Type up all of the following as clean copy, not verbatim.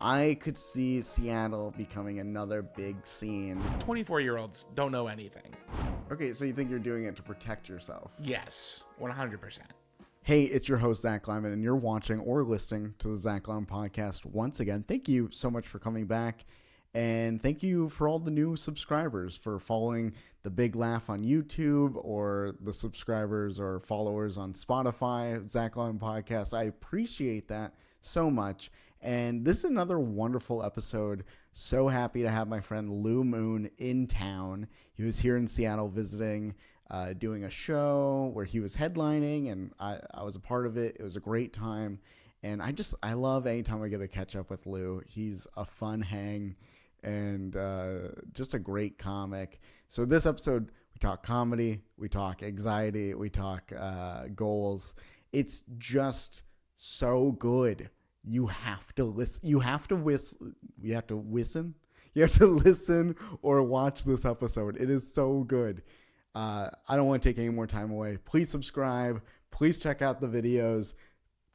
I could see Seattle becoming another big scene. 24-year-olds don't know anything. Okay, so you think you're doing it to protect yourself? Yes, 100%. Hey, it's your host, Zack Lyman, and you're watching or listening to the Zack Lyman podcast once again. Thank you so much for coming back. And thank you for all the new subscribers, for following The Big Laugh on YouTube, or the subscribers or followers on Spotify, Zack Lyman Podcast. I appreciate that so much. And this is another wonderful episode. So happy to have my friend Lyman in town. He was here in Seattle visiting, doing a show where he was headlining, and I was a part of it. It was a great time. And I love anytime I get to catch up with Lou. He's a fun hang and just a great comic. So this episode, we talk comedy, we talk anxiety, we talk goals. It's just so good. You have to listen. You have to listen or watch this episode. It is so good. I don't want to take any more time away. Please subscribe. Please check out the videos.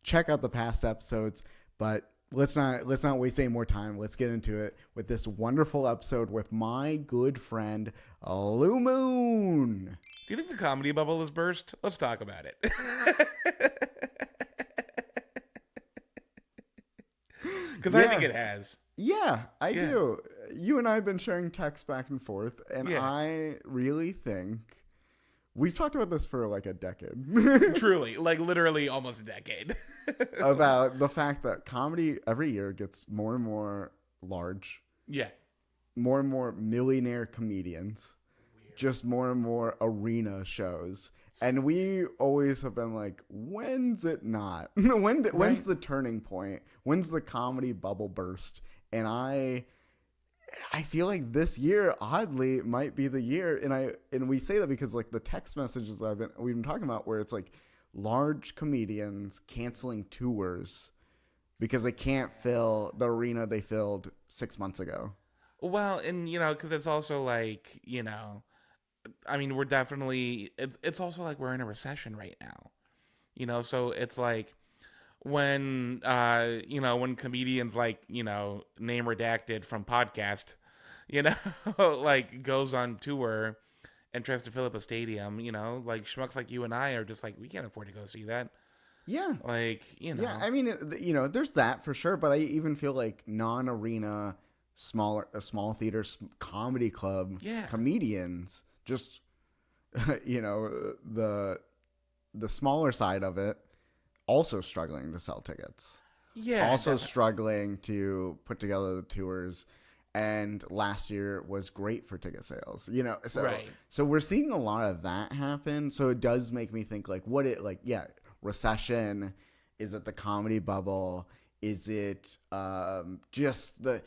Check out the past episodes. But let's not waste any more time. Let's get into it with this wonderful episode with my good friend Lyman. Do you think the comedy bubble has burst? Let's talk about it. Because I think it has. Yeah, I do. You and I have been sharing texts back and forth, and I really think we've talked about this for like a decade. Truly, like literally almost a decade. About the fact that comedy every year gets more and more large. Yeah. More and more millionaire comedians. Weird. Just more and more arena shows. And we always have been like, when's it not? When's the turning point? When's the comedy bubble burst? And I feel like this year, oddly, might be the year. And we say that because like the text messages we've been talking about, where it's like large comedians canceling tours because they can't fill the arena they filled 6 months ago. Well, and because it's also like, I mean, we're definitely, it's also like we're in a recession right now, so it's like when, when comedians like, name redacted from podcast, like goes on tour and tries to fill up a stadium, like schmucks like you and I are just like, we can't afford to go see that. Yeah. Like, Yeah, I mean, there's that for sure, but I even feel like non-arena, small theater, comedy club comedians, just, the smaller side of it, also struggling to sell tickets. Yeah. Also definitely. struggling to put together the tours. And last year was great for ticket sales, So, right. So we're seeing a lot of that happen. So it does make me think recession. Is it the comedy bubble? Is it just the,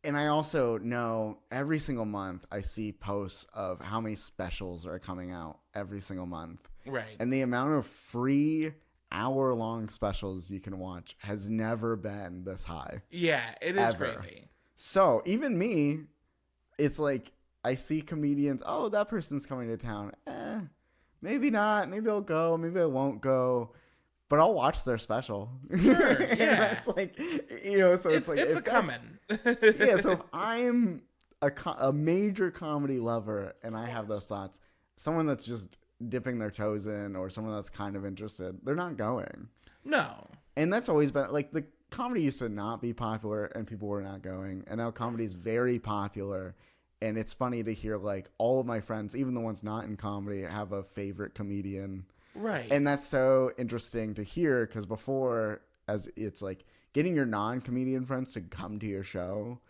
and I also know every single month I see posts of how many specials are coming out every single month. Right. And the amount of free hour-long specials you can watch has never been this high. Yeah, it is ever. crazy. So even me, it's like I see comedians, oh, that person's coming to town. Maybe not. Maybe I'll go. Maybe I won't go. But I'll watch their special. Sure, yeah. That's like, so it's like... It's a coming. Yeah, so if I'm a major comedy lover and I have those thoughts, someone that's just dipping their toes in or someone that's kind of interested, they're not going. No. And that's always been, like, the comedy used to not be popular and people were not going. And now comedy is very popular. And it's funny to hear, like, all of my friends, even the ones not in comedy, have a favorite comedian. Right. And that's so interesting to hear because before, as it's like getting your non-comedian friends to come to your show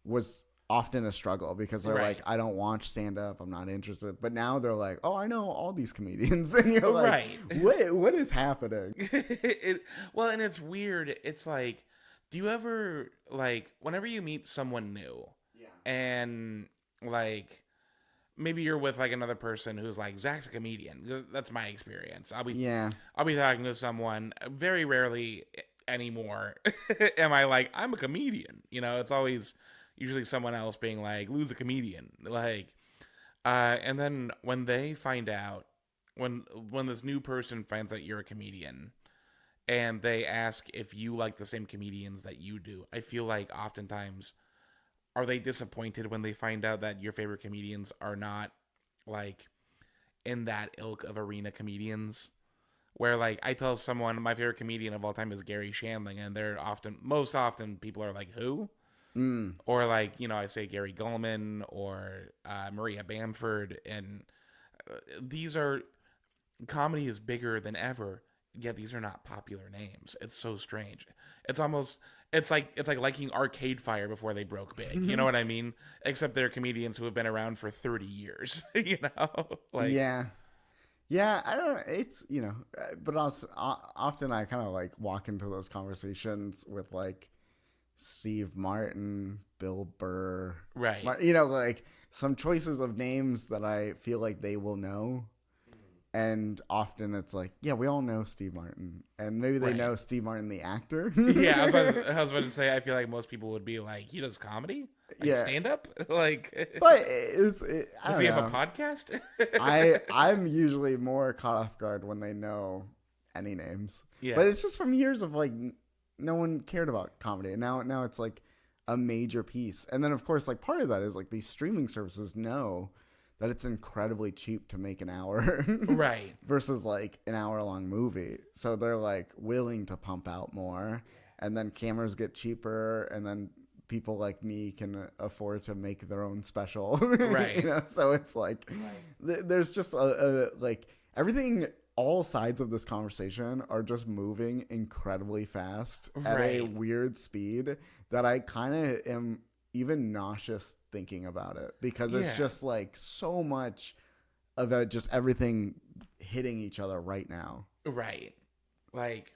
was often a struggle because they're like, I don't watch stand-up, I'm not interested. But now they're like, oh, I know all these comedians. And you're like, what is happening? Well, and it's weird. It's like, do you ever, like, whenever you meet someone new and, like, maybe you're with like another person who's like, Zach's a comedian. That's my experience. I'll be talking to someone very rarely anymore. Am I like, I'm a comedian? It's always usually someone else being like, Lou's a comedian. Like, and then when they find out, when this new person finds out you're a comedian, and they ask if you like the same comedians that you do, I feel like oftentimes are they disappointed when they find out that your favorite comedians are not like in that ilk of arena comedians? Where like I tell someone my favorite comedian of all time is Gary Shandling, and most often people are like, who? Or like, I say Gary Gulman or Maria Bamford, and these are comedy is bigger than ever. Yet these are not popular names. It's so strange. It's like liking Arcade Fire before they broke big. You know what I mean? Except they're comedians who have been around for 30 years. Like yeah. I don't. It's but also often I kind of like walk into those conversations with like Steve Martin, Bill Burr, right? Like some choices of names that I feel like they will know. And often it's like, yeah, we all know Steve Martin, and maybe they know Steve Martin, the actor. Yeah, I was about to say, I feel like most people would be like, he does comedy, like stand up, like. But does he have a podcast? I'm usually more caught off guard when they know any names. Yeah, but it's just from years of like no one cared about comedy, and now it's like a major piece. And then of course, like part of that is like these streaming services know that it's incredibly cheap to make an hour, right? Versus like an hour-long movie, so they're like willing to pump out more, and then cameras get cheaper, and then people like me can afford to make their own special, right? So it's like there's just a like everything. All sides of this conversation are just moving incredibly fast at a weird speed that I kind of am even nauseous thinking about it, because it's just like so much of just everything hitting each other right now. Right. Like,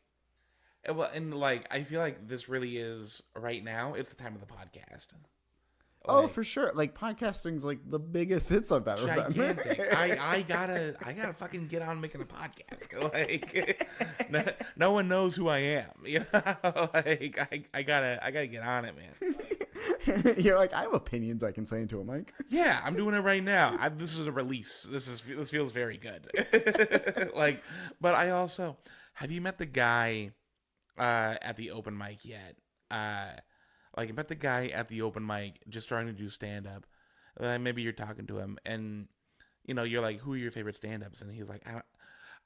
well, and like, I feel like this really is right now. It's the time of the podcast. Oh, for sure. Like podcasting's like the biggest hits I've ever done. Gigantic. I gotta fucking get on making a podcast. Like, no one knows who I am. Like, I gotta get on it, man. You're like, I have opinions I can say into a mic. Yeah, I'm doing it right now. This is a release. This feels very good. Like, but I also, have you met the guy at the open mic yet? Like, I met the guy at the open mic just starting to do stand-up. Maybe you're talking to him, and, you're like, who are your favorite stand-ups? And he's like,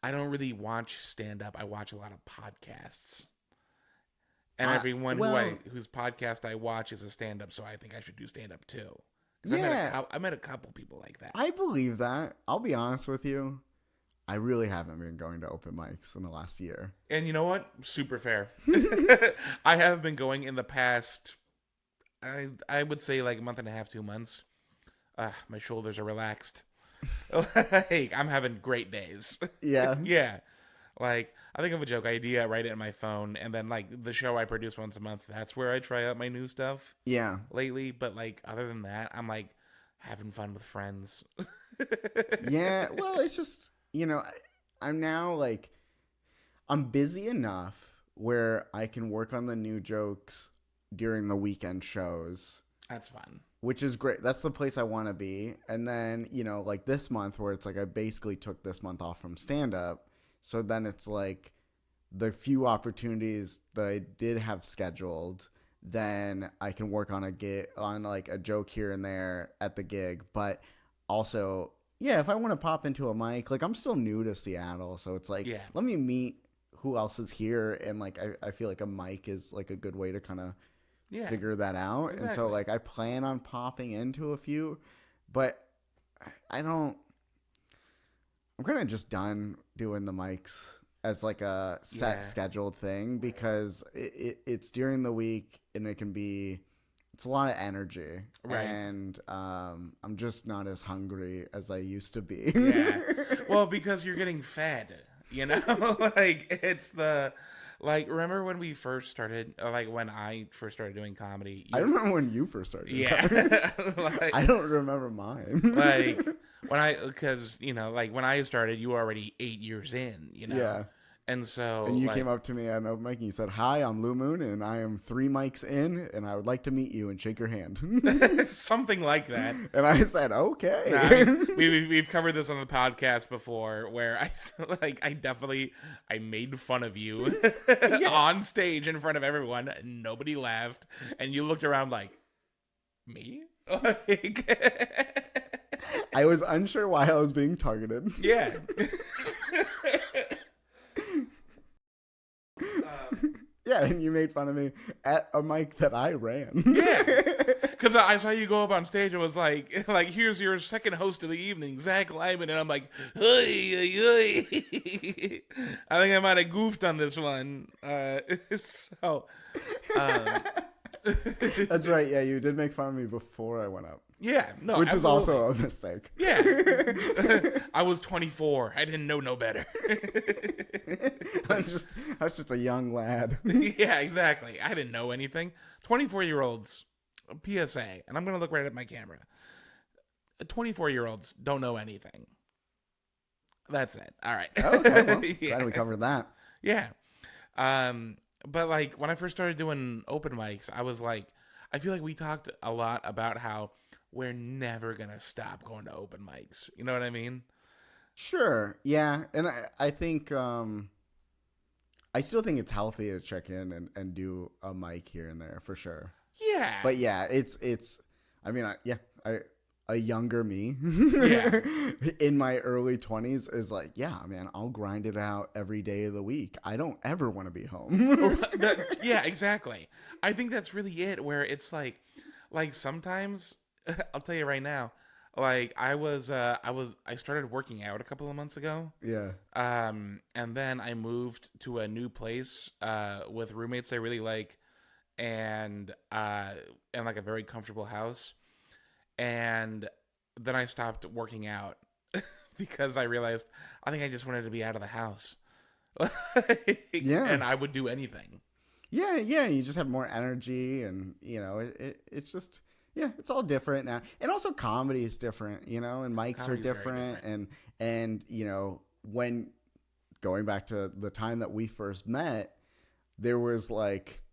I don't really watch stand-up. I watch a lot of podcasts. And everyone whose podcast I watch is a stand-up, so I think I should do stand-up too. Yeah. I met a couple people like that. I believe that. I'll be honest with you. I really haven't been going to open mics in the last year. And you know what? Super fair. I have been going in the past, I would say like a month and a half, 2 months. My shoulders are relaxed. Like, I'm having great days. Yeah. Yeah. Like, I think of a joke idea, write it in my phone, and then like the show I produce once a month, that's where I try out my new stuff. Yeah. Lately, but like other than that, I'm like having fun with friends. Yeah. Well, it's just, I'm now like, I'm busy enough where I can work on the new jokes during the weekend shows. That's fun. Which is great. That's the place I want to be. And then, like this month where it's like I basically took this month off from stand-up. So then it's like the few opportunities that I did have scheduled, then I can work on like a joke here and there at the gig. But also, yeah, if I want to pop into a mic, like I'm still new to Seattle. So it's like, let me meet who else is here. And like, I feel like a mic is like a good way to kind of figure that out. Exactly. And so like I plan on popping into a few, but I'm kind of just done doing the mics as like a set scheduled thing, because it's during the week and it's a lot of energy. Right. And I'm just not as hungry as I used to be. Yeah. Well, because you're getting fed, like remember when we first started, like when I first started doing comedy? I remember when you first started. Yeah. Like, I don't remember mine. Like when I started, you were already 8 years in, Yeah. And so, And you came up to me at an open mic and you said, "Hi, I'm Lyman, and I am 3 mics in, and I would like to meet you and shake your hand." something like that. And I said, "Okay." No, I mean, we've covered this on the podcast before, where I made fun of you on stage in front of everyone. Nobody laughed, and you looked around like, me? I was unsure why I was being targeted. Yeah. Yeah, and you made fun of me at a mic that I ran. Yeah, because I saw you go up on stage and was like, here's your second host of the evening, Zack Lyman, and I'm like, hey. I think I might have goofed on this one. So, That's right. Yeah, you did make fun of me before I went up. Yeah, no, which absolutely. was also a mistake. Yeah, I was 24. I didn't know no better. I was just a young lad. Yeah, exactly. I didn't know anything. 24-year-olds, PSA, and I'm gonna look right at my camera. 24-year-olds don't know anything. That's it. All right. Okay, well, Yeah. glad we covered that. Yeah. But like when I first started doing open mics, I was like, I feel like we talked a lot about how we're never gonna stop going to open mics. You know what I mean? Sure. Yeah, and I think I still think it's healthy to check in and do a mic here and there for sure. Yeah. But yeah, it's I mean, a younger me Yeah. in my early 20s is like, yeah, man, I'll grind it out every day of the week. I don't ever want to be home. Yeah, exactly. I think that's really it, where it's like sometimes I'll tell you right now, like I started working out a couple of months ago. Yeah. And then I moved to a new place with roommates I really like, and like a very comfortable house. And then I stopped working out because I realized I think I just wanted to be out of the house. Yeah. And I would do anything. Yeah, yeah. You just have more energy, and it's just, yeah, it's all different now. And also comedy is different, and mics Comedy's are very different. And when going back to the time that we first met, there was like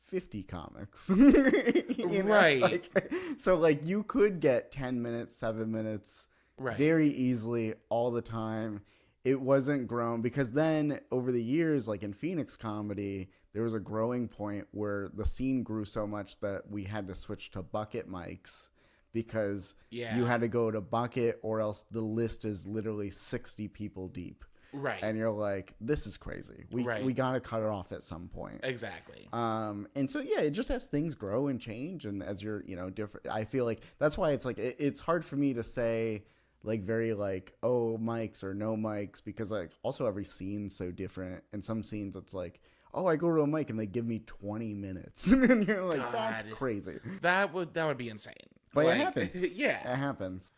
50 comics. Right. So like you could get 10 minutes, 7 minutes Right. very easily all the time. It wasn't grown because then over the years, like in Phoenix comedy, there was a growing point where the scene grew so much that we had to switch to bucket mics because you had to go to bucket or else the list is literally 60 people deep. Right. And you're like, this is crazy. We got to cut it off at some point. Exactly. And so, yeah, it just as things grow and change and as you're, different, I feel like that's why it's like, it's hard for me to say like very like, oh, mics or no mics, because like also every scene's so different. And some scenes it's like, oh, I go to a mic and they give me 20 minutes. And you're like, God, that's crazy. That would be insane. But like, it happens. Yeah. It happens.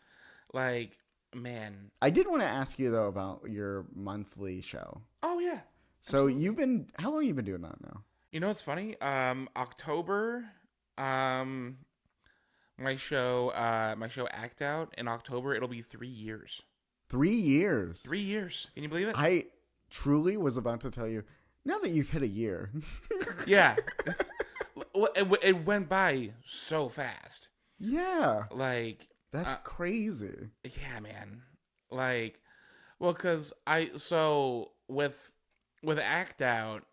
Like, man. I did want to ask you though about your monthly show. Oh yeah. So how long have you been doing that now? You know what's funny? October, my show Act Out in October, it'll be 3 years. 3 years. 3 years. Can you believe it? I truly was about to tell you, now that you've hit a year. Yeah. It went by so fast. Yeah. Like, that's crazy. Yeah, man. Like, well, because with Act Out,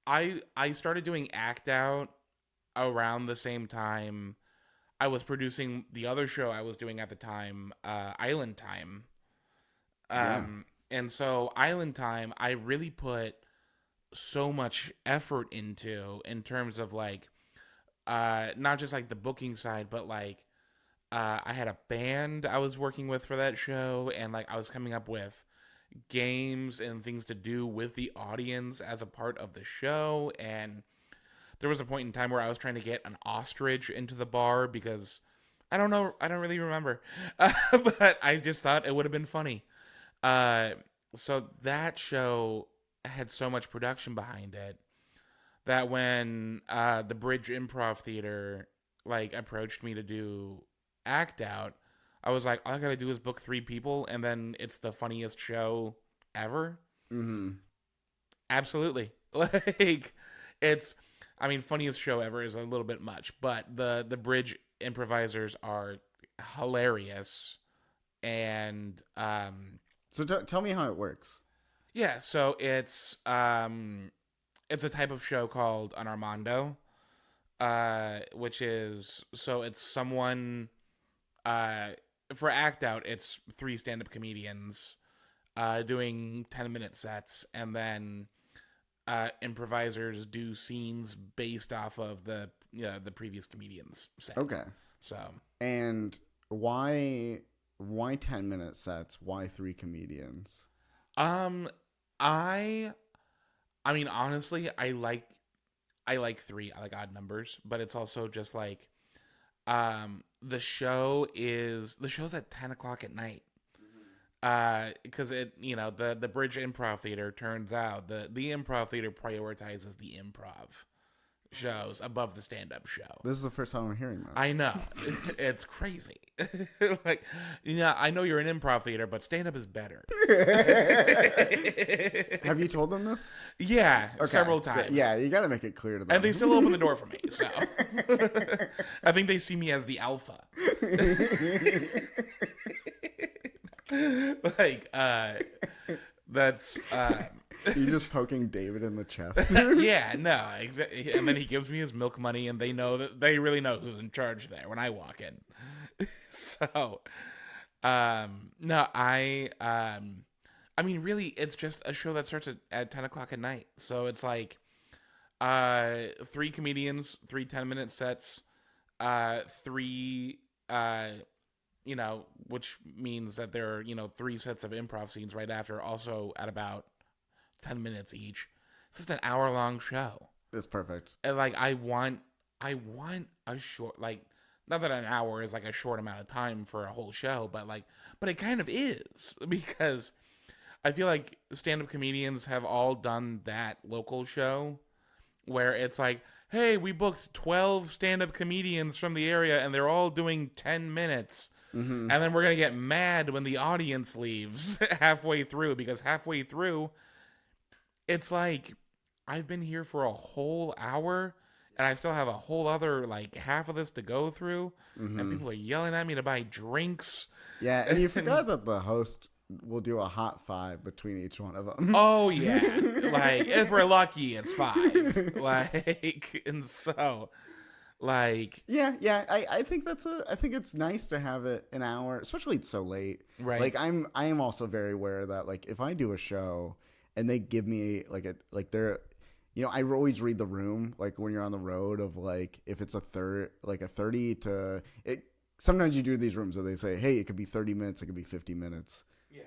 I started doing Act Out around the same time I was producing the other show I was doing at the time, Island Time. And so Island Time, I really put so much effort into in terms of like, not just like the booking side, but like, I had a band I was working with for that show, and like I was coming up with games and things to do with the audience as a part of the show. And there was a point in time where I was trying to get an ostrich into the bar because I don't really remember, but I just thought it would have been funny. So that show had so much production behind it that when the Bridge Improv Theater like approached me to do Act Out, I was like, all I gotta do is book 3 people and then it's the funniest show ever. Mm-hmm. Absolutely. Like, it's, I mean, funniest show ever is a little bit much, but the bridge improvisers are hilarious. And So tell me how it works. yeah, so it's a type of show called an Armando, which is, so it's someone, for Act Out, it's three stand-up comedians doing 10-minute sets, and then improvisers do scenes based off of the previous comedian's set. Okay. So, And why 10-minute sets? Why three comedians? I mean, honestly, I like three. I like odd numbers, but it's also just like, the show's at 10 o'clock at night. Because it, the Bridge Improv Theater, turns out the Improv Theater prioritizes the improv shows above the stand-up show. This is the first time I'm hearing that. I know. It's crazy. Like, I know you're an improv theater, but stand-up is better. Have you told them this? Yeah, Okay. several times. Yeah, you got to make it clear to them. And they still open the door for me, so. I think they see me as the alpha. Like, that's... You're just poking David in the chest. Yeah, no, exactly. And then he gives me his milk money, and they really know who's in charge there when I walk in. So, no, I mean, really, it's just a show that starts at 10 o'clock at night. So it's like, three comedians, 3 10-minute sets, three, which means that there are, 3 sets of improv scenes right after, also at about 10 minutes each. It's just an hour-long show. It's perfect. And, like, I want a short, like, not that an hour is, like, a short amount of time for a whole show, but it kind of is, because I feel like stand-up comedians have all done that local show where it's like, hey, we booked 12 stand-up comedians from the area, and they're all doing 10 minutes. Mm-hmm. And then we're going to get mad when the audience leaves halfway through, because halfway through, it's like, I've been here for a whole hour, and I still have a whole other, like, half of this to go through, and people are yelling at me to buy drinks. Yeah, and you forgot that the host will do a hot 5 between each one of them. Oh, yeah. Like, if we're lucky, it's 5. Like, and so... Like, yeah, I think I think it's nice to have it an hour, especially it's so late. Right. Like I am also very aware that, like, if I do a show and they give me I always read the room, like, when you're on the road, of, like, if it's a 30 to it. Sometimes you do these rooms where they say, hey, it could be 30 minutes, it could be 50 minutes. Yeah.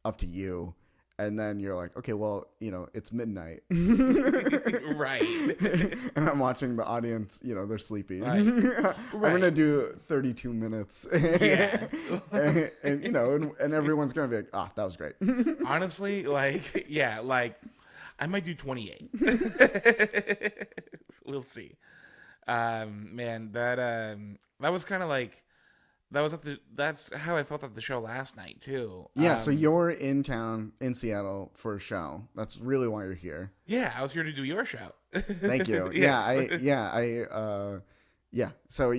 Up to you. And then you're like, okay, well, it's midnight. Right. And I'm watching the audience, they're sleepy. Right. I'm going to do 32 minutes. Yeah. and everyone's going to be like, that was great. Honestly, like, yeah, like, I might do 28. We'll see. Man, that was kind of like, that's how I felt at the show last night too. Yeah, so you're in town in Seattle for a show. That's really why you're here. Yeah, I was here to do your show. Thank you. Yes. Yeah. So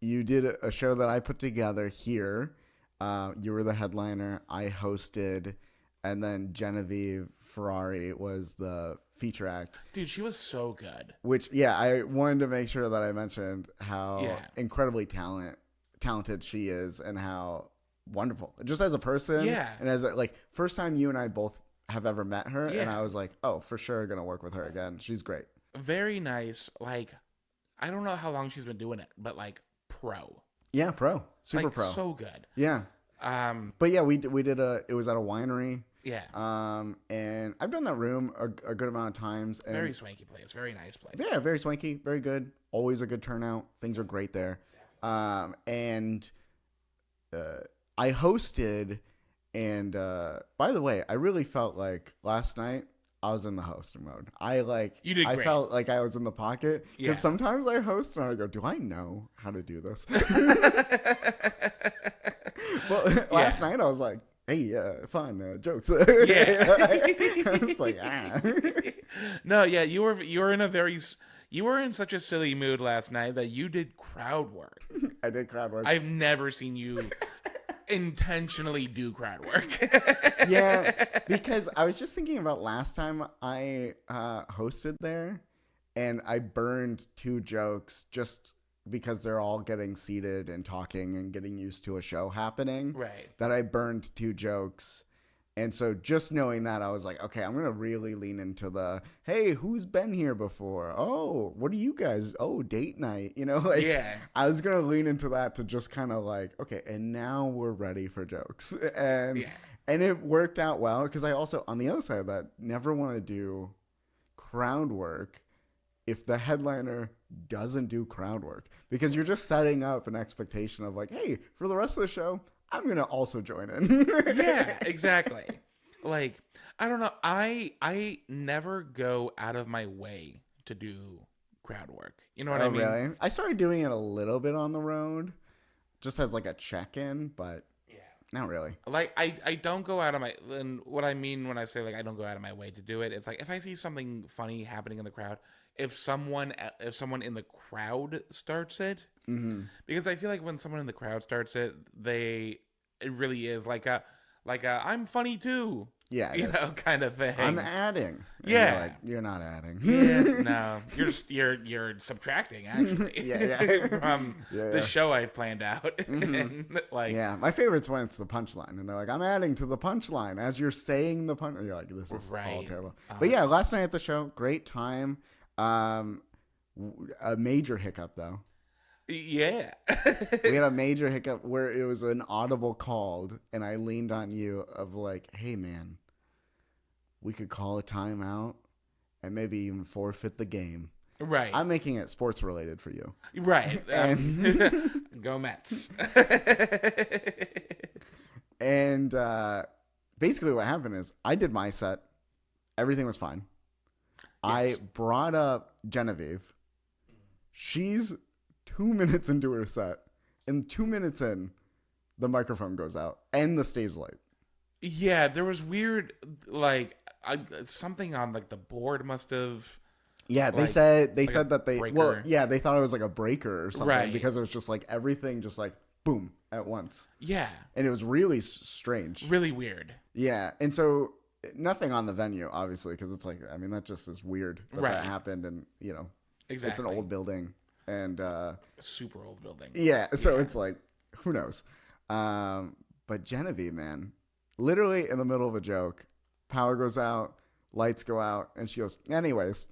you did a show that I put together here. You were the headliner. I hosted, and then Genevieve Ferrari was the feature act. Dude, she was so good. Which, I wanted to make sure that I mentioned how incredibly talented she is, and how wonderful just as a person. And as first time you and I both have ever met her, and I was like, oh, for sure gonna work with her again. She's great. Very nice. Like, I don't know how long she's been doing it, but, like, pro. Yeah, pro. Super pro. So good. Yeah. But yeah, we did it was at a winery. Yeah. And I've done that room a good amount of times. And very swanky place. Very nice place. Yeah, very swanky. Very good. Always a good turnout. Things are great there. And I hosted, and by the way, I really felt like last night I was in the host mode. You did great. I felt like I was in the pocket, because sometimes I host and I go, do I know how to do this? But last night I was like, hey, fun jokes. Yeah. It's like, ah. No, yeah, you were in a you were in such a silly mood last night that you did crowd work. I did crowd work. I've never seen you intentionally do crowd work. Yeah, because I was just thinking about last time I hosted there, and I burned 2 jokes just because they're all getting seated and talking and getting used to a show happening. Right. That I burned 2 jokes. And so just knowing that, I was like, okay, I'm going to really lean into the, hey, who's been here before? Oh, what are you guys? Oh, date night. Like, Yeah. I was going to lean into that to just kind of like, okay, and now we're ready for jokes. And it worked out well because I also, on the other side of that, never want to do crowd work if the headliner doesn't do crowd work, because you're just setting up an expectation of like, hey, for the rest of the show, I'm going to also join in. Yeah, exactly. Like, I don't know. I never go out of my way to do crowd work. You know what I mean? Really? I started doing it a little bit on the road just as like a check-in, but not really. Like, I don't go out of my, and what I mean when I say like I don't go out of my way to do it, it's like if I see something funny happening in the crowd, if someone in the crowd starts it, because I feel like when someone in the crowd starts it, it really is like a I'm funny too. Yeah, kind of thing. I'm adding. And Yeah, you're not adding. Yeah, no, you're subtracting actually. From the show I've planned out. And my favorite's when it's the punchline, and they're like, I'm adding to the punchline as you're saying the punch. You're like, this is all terrible. But yeah, last night at the show, great time. A major hiccup though. Yeah. We had a major hiccup where it was an audible called, and I leaned on you of like, hey man, we could call a timeout and maybe even forfeit the game. Right. I'm making it sports related for you. Right. And go Mets. And basically what happened is I did my set. Everything was fine. Yes. I brought up Genevieve. She's 2 minutes into her set, and 2 minutes in, the microphone goes out and the stage light. Yeah, there was weird, like something on like the board must have. Yeah, they said that they breaker. Well, yeah, they thought it was like a breaker or something, right? Because it was just like everything just like boom at once. Yeah, and it was really strange, really weird. Yeah, and so nothing on the venue, obviously, because it's like, I mean, that just is weird that happened, and exactly, it's an old building. And super old building. Yeah, so it's like, who knows? But Genevieve, man, literally in the middle of a joke, power goes out, lights go out, and she goes, anyways.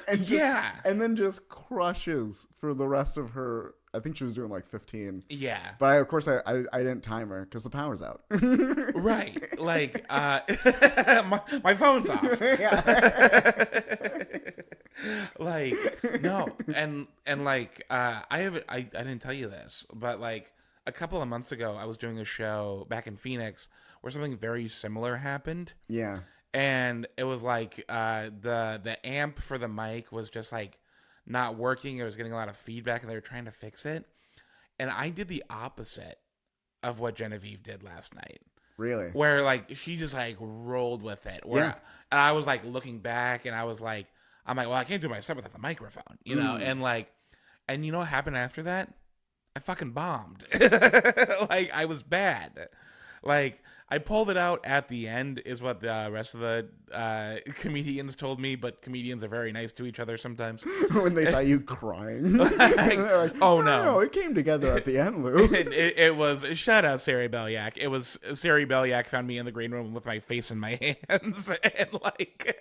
And then just crushes for the rest of her. I think she was doing like 15. Yeah. But of course I didn't time her because the power's out. Right. Like my phone's off. Like, no. And like I didn't tell you this, but like a couple of months ago I was doing a show back in Phoenix where something very similar happened. Yeah. And it was like the amp for the mic was just like not working. It was getting a lot of feedback, and they were trying to fix it. And I did the opposite of what Genevieve did last night. Really? Where like she just like rolled with it. And I was like looking back, and I'm like, well, I can't do my set without the microphone, you know? And you know what happened after that? I fucking bombed. Like, I was bad. Like, I pulled it out at the end is what the rest of the comedians told me, but comedians are very nice to each other sometimes. When they saw you crying. They're like, oh, no. It came together at the end, Lou. It was, shout out Sari Belyak. It was, Sari Belyak found me in the green room with my face in my hands. And like...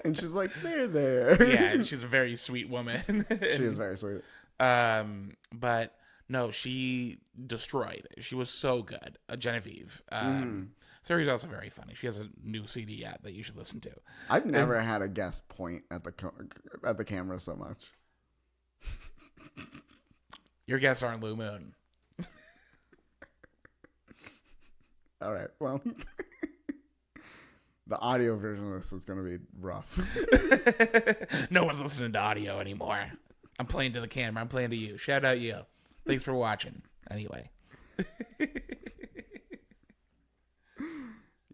And she's like, there. Yeah, she's a very sweet woman. She is very sweet. But... No, she destroyed. She was so good. Genevieve. Sari's also very funny. She has a new CD out that you should listen to. I've never had a guest point at the camera so much. Your guests aren't Lou Moon. All right. Well, the audio version of this is going to be rough. No one's listening to audio anymore. I'm playing to the camera. I'm playing to you. Shout out you. Thanks for watching. Anyway.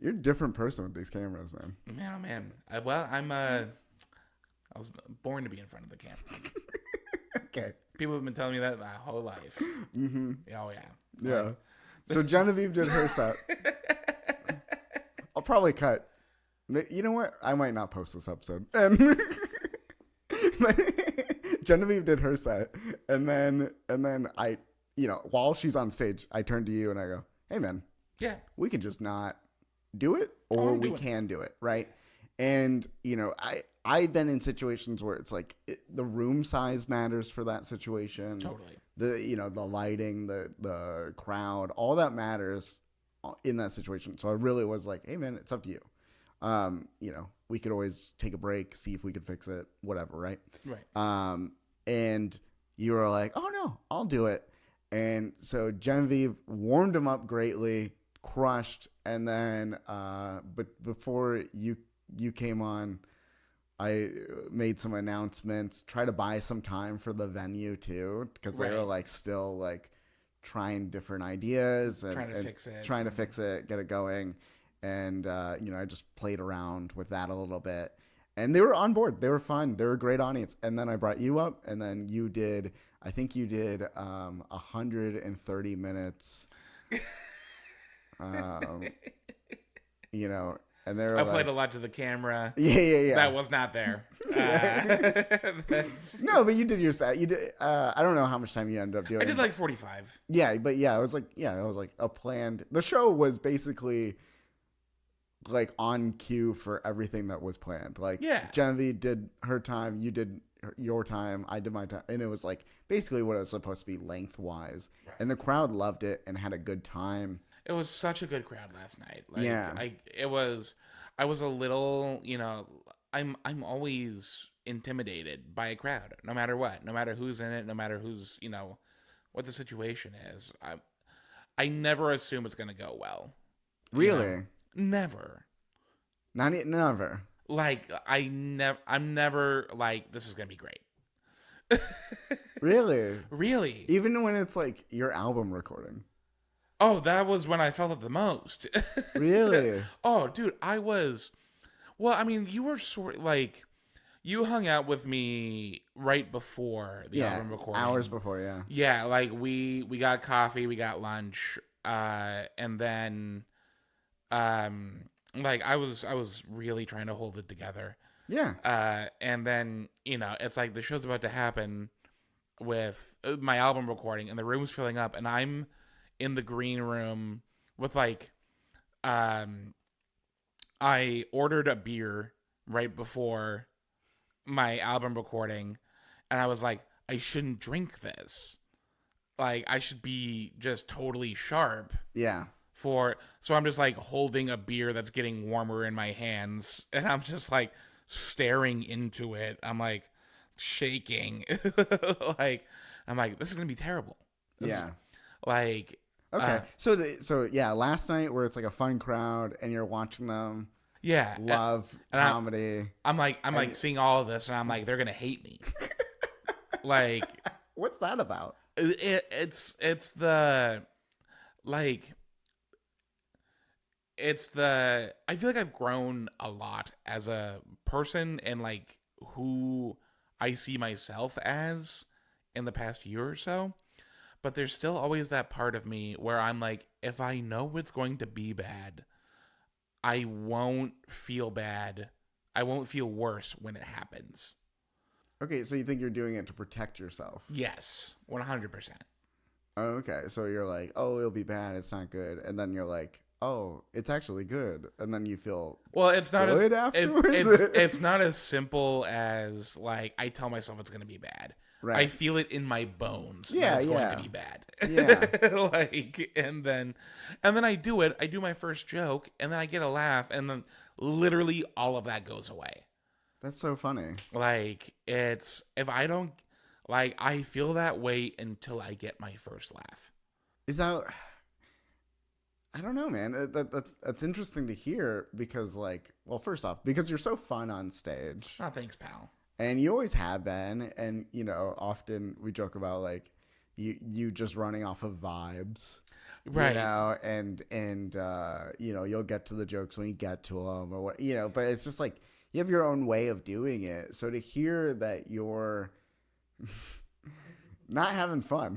You're a different person with these cameras, man. Yeah, man. I was born to be in front of the camera. Okay. People have been telling me that my whole life. Mm-hmm. Oh, yeah. Yeah. So Genevieve did her set. I'll probably cut. You know what? I might not post this episode. And Genevieve did her set, and then I, while she's on stage, I turn to you and I go, "Hey, man, Yeah. we can just not do it, or we can do it, right?" And I've been in situations where it's like the room size matters for that situation. Totally. The lighting, the crowd, all that matters in that situation. So I really was like, "Hey, man, it's up to you. We could always take a break, see if we could fix it, whatever, right?" Right. And you were like, "Oh no, I'll do it." And so Genevieve warmed him up greatly, crushed, and then but before you came on, I made some announcements, try to buy some time for the venue too, because they were like still like trying different ideas and trying to fix it, get it going. And I just played around with that a little bit, and they were on board. They were fun. They were a great audience. And then I brought you up, and then I think you did 130 minutes. And they were I played a lot to the camera. Yeah. That was not there. No, but you did your set. You did. I don't know how much time you ended up doing. I did like 45. Yeah, but it was like a planned. The show was basically like on cue for everything that was planned. Like, Genevieve did her time, you did your time, I did my time, and it was like basically what it was supposed to be lengthwise. Right. And the crowd loved it and had a good time. It was such a good crowd last night. I was a little, I'm always intimidated by a crowd, no matter what, no matter who's in it, no matter who's, what the situation is. I never assume it's going to go well. Really? Never. Never. Like, I'm never like, this is going to be great. Really? Really? Even when it's like your album recording? Oh, that was when I felt it the most. Really? Oh, dude, you were sort of like, you hung out with me right before the album recording. Hours before, yeah. Yeah, like we got coffee, we got lunch, and then like I was really trying to hold it together. Yeah. And then, it's like the show's about to happen with my album recording, and the room's filling up, and I'm in the green room with like, I ordered a beer right before my album recording, and I was like, I shouldn't drink this. Like, I should be just totally sharp. Yeah. So I'm just like holding a beer that's getting warmer in my hands, and I'm just like staring into it. I'm like shaking. I'm like, this is gonna be terrible. Okay. So last night where it's like a fun crowd and you're watching them. Yeah. Love comedy. I'm like seeing all of this, and I'm like, they're gonna hate me. Like, what's that about? It's I feel like I've grown a lot as a person and like who I see myself as in the past year or so. But there's still always that part of me where I'm like, if I know it's going to be bad, I won't feel bad. I won't feel worse when it happens. Okay, so you think you're doing it to protect yourself? Yes, 100%. Okay, so you're like, oh, it'll be bad, it's not good. And then you're like, oh, it's actually good. And then you feel it's not good afterwards? It's not as simple as like I tell myself it's going to be bad. Right. I feel it in my bones that it's going to be bad. Yeah. and then I do it. I do my first joke, and then I get a laugh, and then literally all of that goes away. That's so funny. Like, if I don't, like, I feel that way until I get my first laugh. Is that, I don't know, man. That's interesting to hear because, like, well, first off, because you're so fun on stage. Oh, thanks, pal. And you always have been. And, often we joke about, like, you just running off of vibes. Right. And you'll get to the jokes when you get to them or what, but it's just like you have your own way of doing it. So to hear that you're not having fun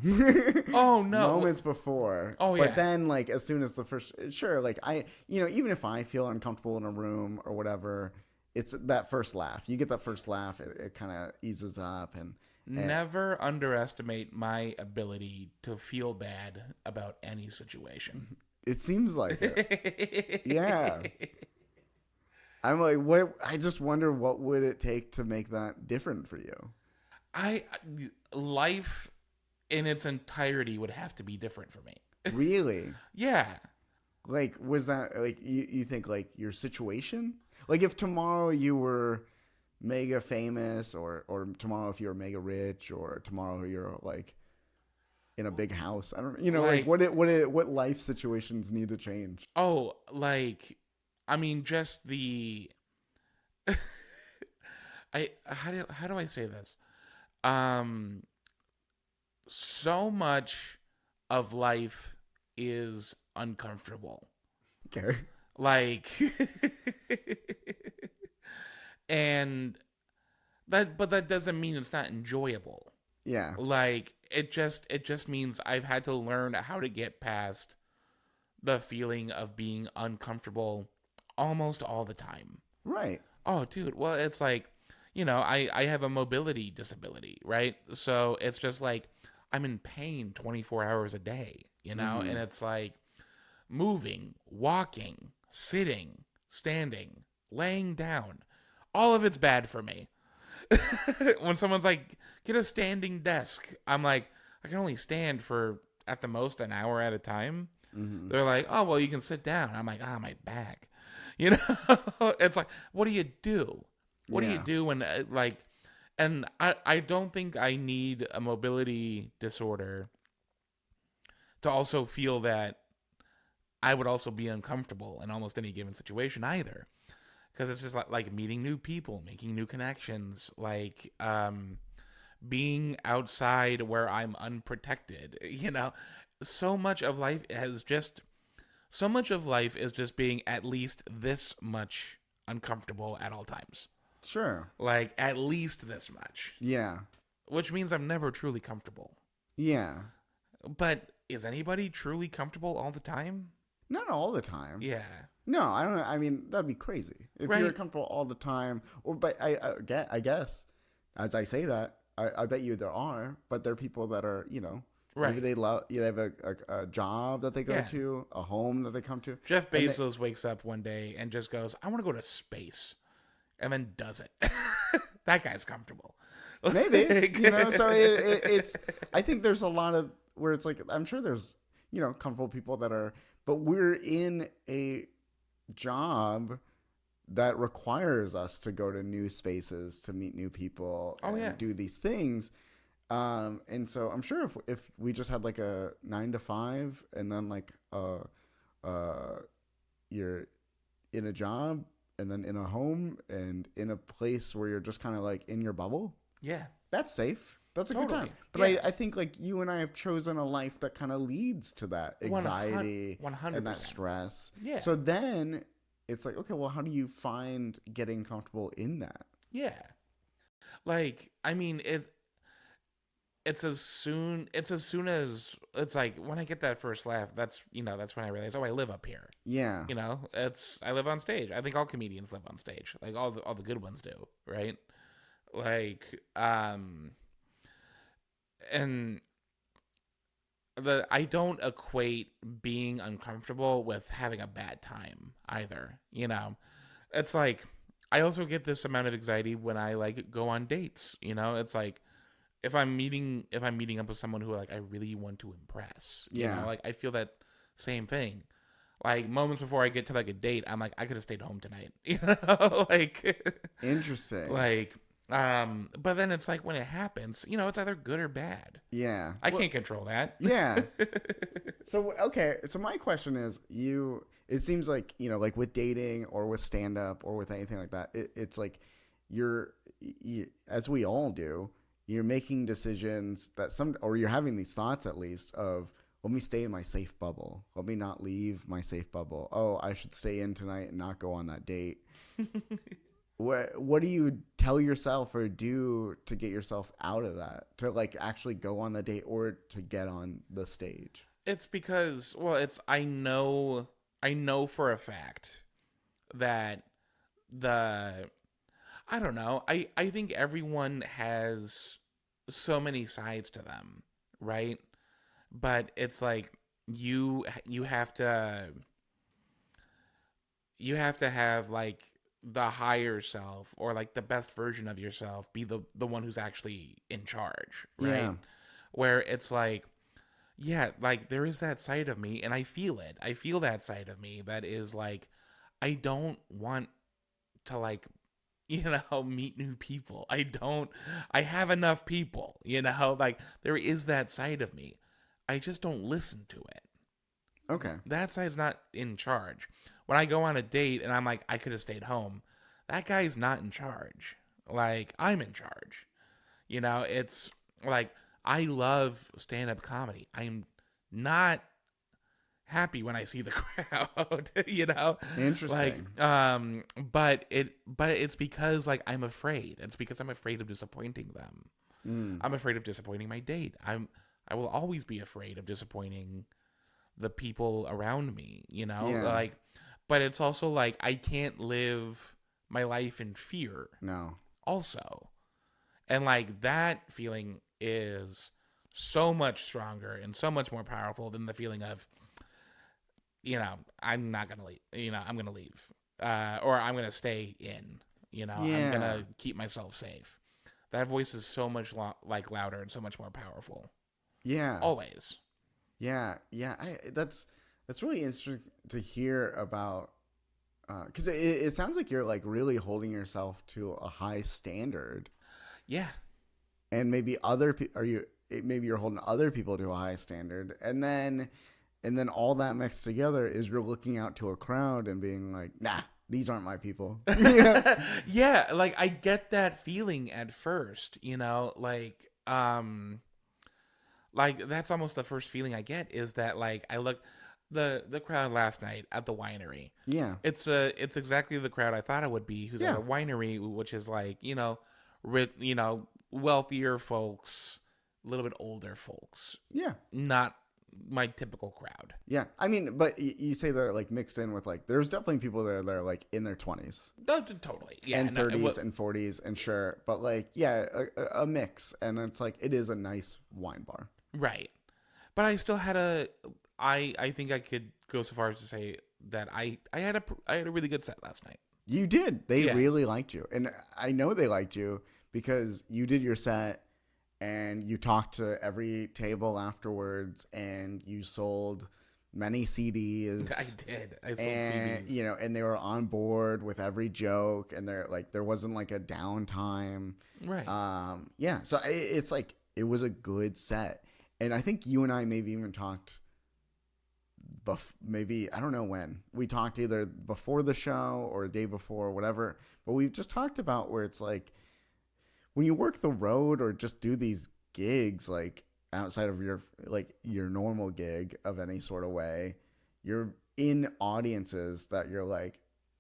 Oh no. moments before. Oh yeah. But then like as soon as the first, sure, like even if I feel uncomfortable in a room or whatever, it's that first laugh. You get that first laugh, it kind of eases up. And never underestimate my ability to feel bad about any situation. it seems like it. Yeah. I'm like, what? I just wonder what would it take to make that different for you? Life in its entirety would have to be different for me. Really? Yeah. Like, was that like you think like your situation? Like, if tomorrow you were mega famous, or tomorrow if you were mega rich, or tomorrow you're like in a big house. I don't, like what life situations need to change? Oh, like, I mean, just the. How do I say this? So much of life is uncomfortable. Okay. Like, and but that doesn't mean it's not enjoyable. Yeah. Like, it just means I've had to learn how to get past the feeling of being uncomfortable almost all the time. Right. Oh, dude. Well, it's like, I have a mobility disability, right? So it's just like I'm in pain 24 hours a day, and it's like moving, walking, sitting, standing, laying down. All of it's bad for me. When someone's like, get a standing desk, I'm like, I can only stand for at the most an hour at a time. Mm-hmm. They're like, oh, well, you can sit down. I'm like, my back. It's like, what do you do? What do you do when, and I don't think I need a mobility disorder to also feel that I would also be uncomfortable in almost any given situation either. Because it's just like meeting new people, making new connections, like being outside where I'm unprotected. So much of life is just being at least this much uncomfortable at all times. Sure. Like, at least this much. Yeah. Which means I'm never truly comfortable. Yeah. But is anybody truly comfortable all the time? Not all the time. Yeah. No, I don't know. I mean, that'd be crazy if you're comfortable all the time. But I guess, as I say that, I bet you there are. But there are people that are, maybe they have a job that they go to, a home that they come to. Jeff Bezos wakes up one day and just goes, I want to go to space. And then does it. That guy's comfortable. Maybe. So it's, I think there's a lot of where it's like, I'm sure there's, comfortable people that are, but we're in a job that requires us to go to new spaces, to meet new people, and do these things. And so I'm sure if we just had like a 9 to 5 and then like you're in a job and then in a home and in a place where you're just kind of like in your bubble. Yeah. That's safe. That's a good time. But I think like you and I have chosen a life that kind of leads to that anxiety 100%. and that stress. Yeah. So then it's like, okay, well, how do you find getting comfortable in that? Yeah. Like, I mean, it's as soon as it's like when I get that first laugh, that's when I realize, I live up here. Yeah. I live on stage. I think all comedians live on stage. Like all the good ones do, right? Like, and I don't equate being uncomfortable with having a bad time either. It's like I also get this amount of anxiety when I like go on dates. It's like if I'm meeting up with someone who like I really want to impress. Like I feel that same thing. Like moments before I get to like a date, I'm like, I could have stayed home tonight. Like interesting. Like but then it's like when it happens, it's either good or bad. Yeah. I can't control that. Yeah. So my question is, it seems like, like with dating or with stand up or with anything like that, it's like you, as we all do, you're making decisions or you're having these thoughts at least of, let me stay in my safe bubble. Let me not leave my safe bubble. Oh, I should stay in tonight and not go on that date. What do you tell yourself or do to get yourself out of that? To like actually go on the date or to get on the stage? It's because, I know for a fact that I don't know. I think everyone has so many sides to them, right? But it's like you have to have like the higher self, or like the best version of yourself, be the one who's actually in charge, right? Yeah. Where it's like, yeah, like there is that side of me, and I feel it. I feel that side of me that is like, I don't want to like, meet new people. I have enough people, like there is that side of me. I just don't listen to it. Okay. That side's not in charge. When I go on a date and I'm like, I could have stayed home, that guy's not in charge. Like, I'm in charge. It's like, I love stand-up comedy. I'm not happy when I see the crowd, Interesting. Like, but it's because like I'm afraid. It's because I'm afraid of disappointing them. I'm afraid of disappointing my date. I will always be afraid of disappointing the people around me, Yeah. like, but it's also like I can't live my life in fear. No. Also, and like that feeling is so much stronger and so much more powerful than the feeling of, I'm not gonna leave. I'm gonna leave, or I'm gonna stay in. Yeah. I'm gonna keep myself safe. That voice is so much like louder and so much more powerful. Yeah. Always. Yeah. Yeah. That's really interesting to hear about, because it sounds like you're like really holding yourself to a high standard. Yeah. And maybe maybe you're holding other people to a high standard, and then all that mixed together is you're looking out to a crowd and being like, nah, these aren't my people. Yeah, like I get that feeling at first, like that's almost the first feeling I get, is that like I look the crowd last night at the winery. Yeah. It's exactly the crowd I thought it would be, who's at a winery, which is like, wealthier folks, a little bit older folks. Yeah. Not my typical crowd. Yeah. I mean, but you say they're like mixed in with like, there's definitely people there that are like in their 20s. Totally. Yeah. And 30s and 40s and sure. But like, yeah, a mix. And it's like, it is a nice wine bar. Right. But I still had I think I could go so far as to say that I had a really good set last night. You did. They really liked you. And I know they liked you because you did your set and you talked to every table afterwards and you sold many CDs. I did. I sold CDs. And they were on board with every joke, and they're like, there wasn't like a downtime. Right. Yeah. So it's like, it was a good set. And I think you and I maybe even talked maybe, I don't know when. We talked either before the show or a day before, whatever. But we've just talked about where it's like, when you work the road or just do these gigs, like outside of your normal gig of any sort of way, you're in audiences that you're like,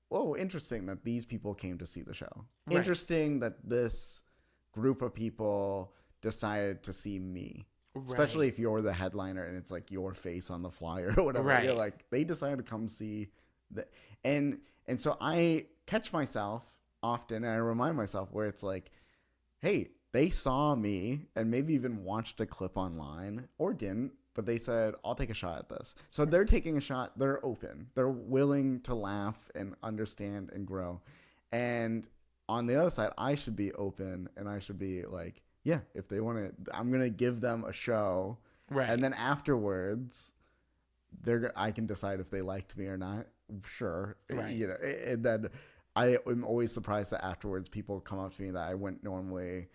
whoa, interesting that these people came to see the show. Right. Interesting that this group of people decided to see me. Right. Especially if you're the headliner and it's like your face on the flyer or whatever. Right. You're like, they decided to come see that. And so I catch myself often, and I remind myself where it's like, hey, they saw me and maybe even watched a clip online or didn't, but they said, I'll take a shot at this. So they're taking a shot. They're open. They're willing to laugh and understand and grow. And on the other side, I should be open and I should be like, yeah, if they want to, I'm going to give them a show. Right. And then afterwards, I can decide if they liked me or not. Sure. Right. And then I am always surprised that afterwards people come up to me that I wouldn't normally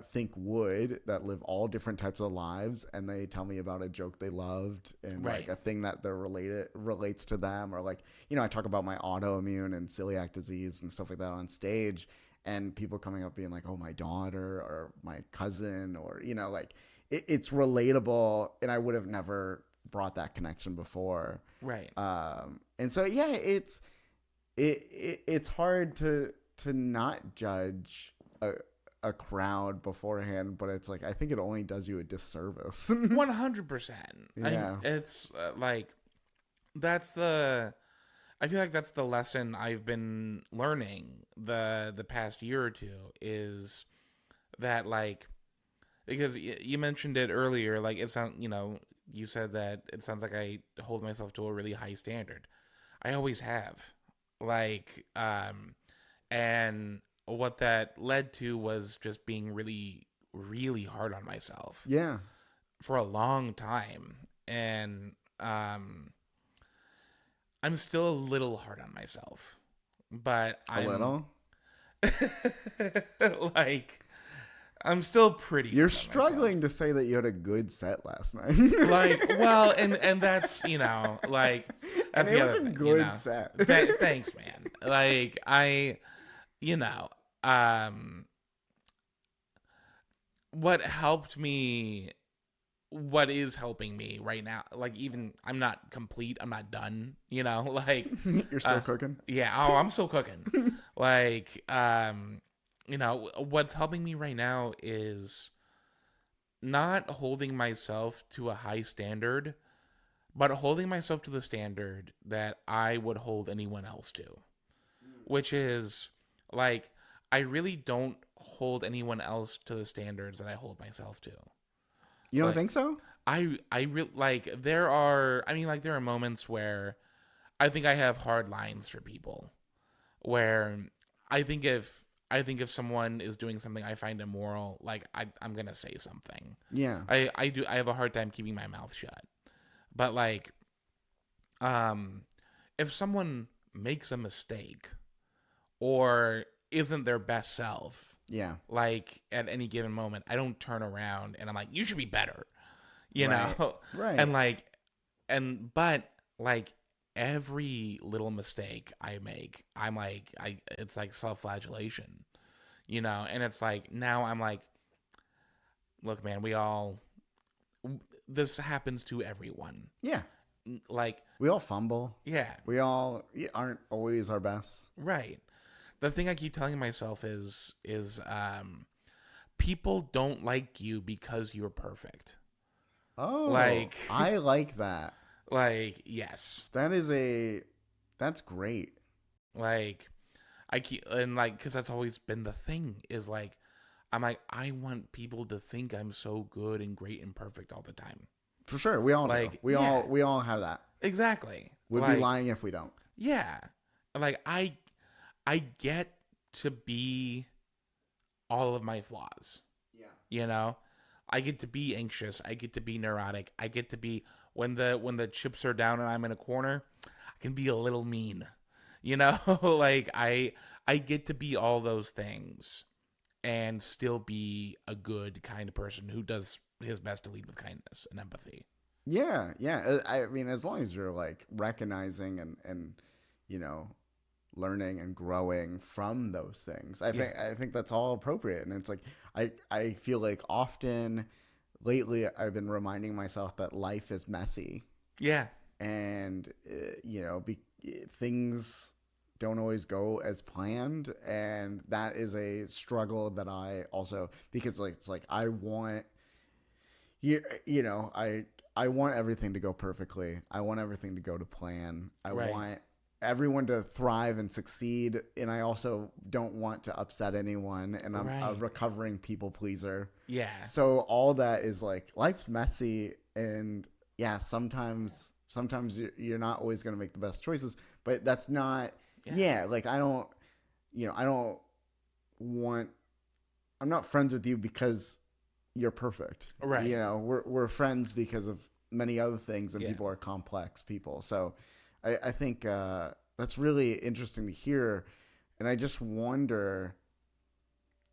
think would, that live all different types of lives, and they tell me about a joke they loved and like a thing that relates to them, or like, I talk about my autoimmune and celiac disease and stuff like that on stage, and people coming up being like, oh, my daughter or my cousin, or, you know, like it's relatable, and I would have never brought that connection before. Right. And so, yeah, it's hard to not judge a crowd beforehand, but it's like, I think it only does you a disservice. 100%. Yeah. It's like, I feel like that's the lesson I've been learning the past year or two, is that, like, because you mentioned it earlier, like, you said that it sounds like I hold myself to a really high standard. I always have. Like, and what that led to was just being really, really hard on myself. Yeah. For a long time. And I'm still a little hard on myself. But A little? like, I'm still pretty. You're struggling to say that you had a good set last night. Like, well, and that's, like, that's and it was a good set. Thanks, man. Like, what helped me, what is helping me right now, like, even I'm not complete, I'm not done, like, You're still cooking? Yeah, I'm still cooking. Like, what's helping me right now is not holding myself to a high standard, but holding myself to the standard that I would hold anyone else to. Which is, like, I really don't hold anyone else to the standards that I hold myself to. You don't think so? I really, like, there are moments where I think I have hard lines for people, where I think if someone is doing something I find immoral, like, I'm gonna say something. Yeah. I have a hard time keeping my mouth shut. But, like, if someone makes a mistake or isn't their best self, yeah, like, at any given moment, I don't turn around and I'm like, you should be better, right. know? Right. But every little mistake I make, I'm like, it's like self-flagellation, and it's like, now I'm like, look, man, this happens to everyone. Yeah. Like, we all fumble. Yeah. We all aren't always our best. Right. The thing I keep telling myself is people don't like you because you're perfect. Oh, like, I like that. Like, yes. That's great. Like, because that's always been the thing, is like, I'm like, I want people to think I'm so good and great and perfect all the time. For sure. We all do. We all have that. Exactly. We'd be lying if we don't. Yeah. Like, I get to be all of my flaws. Yeah. I get to be anxious. I get to be neurotic. I get to be, when the chips are down and I'm in a corner, I can be a little mean. Like, I get to be all those things and still be a good, kind of person who does his best to lead with kindness and empathy. Yeah, yeah. I mean, as long as you're, like, recognizing and learning and growing from those things, I think that's all appropriate. And it's like, I feel like often lately I've been reminding myself that life is messy. Yeah. And things don't always go as planned, and that is a struggle that I also, because, like, it's like, I want I want everything to go perfectly. I want everything to go to plan. I want everyone to thrive and succeed, and I also don't want to upset anyone, and I'm a recovering people pleaser. Yeah. So all that is, like, life's messy, and yeah, sometimes you're not always going to make the best choices, but that's not like, I'm not friends with you because you're perfect. Right. We're friends because of many other things, and people are complex people. So I think that's really interesting to hear. And I just wonder,